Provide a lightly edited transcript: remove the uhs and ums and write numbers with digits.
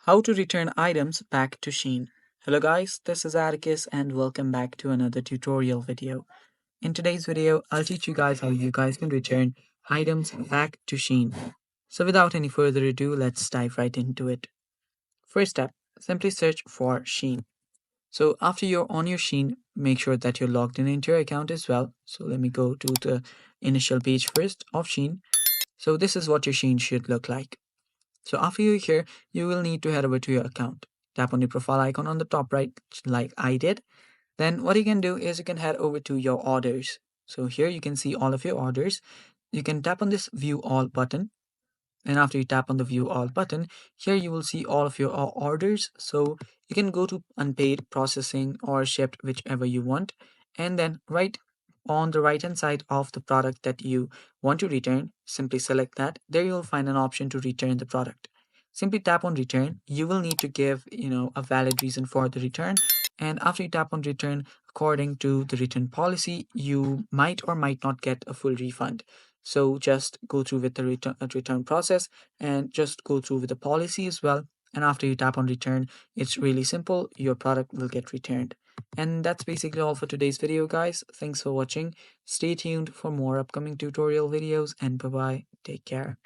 How to return items back to Shein. Hello guys, this is Atticus and welcome back to another tutorial video. In today's video, I'll teach you guys how you guys can return items back to Shein. So without any further ado, let's dive right into it. First step, simply search for Shein. So after you're on your Shein, make sure that you're logged in into your account as well. So let me go to the initial page first of Shein. So this is what your Shein should look like. So after you're here, you will need to head over to your account. Tap on the profile icon on the top right, like I did. Then what you can do is you can head over to your orders. So here you can see all of your orders. You can tap on this view all button. And after you tap on the view all button, here you will see all of your orders. So you can go to unpaid, processing, or shipped, whichever you want. And then right on the right hand side of the product that you want to return, simply select that. There you will find an option to return the product. Simply tap on return. You will need to give, a valid reason for the return. And after you tap on return, according to the return policy, you might or might not get a full refund. So just go through with the return process and just go through with the policy as well. And after you tap on return, it's really simple. Your product will get returned. And that's basically all for today's video, guys. Thanks for watching. Stay tuned for more upcoming tutorial videos and bye bye. Take care.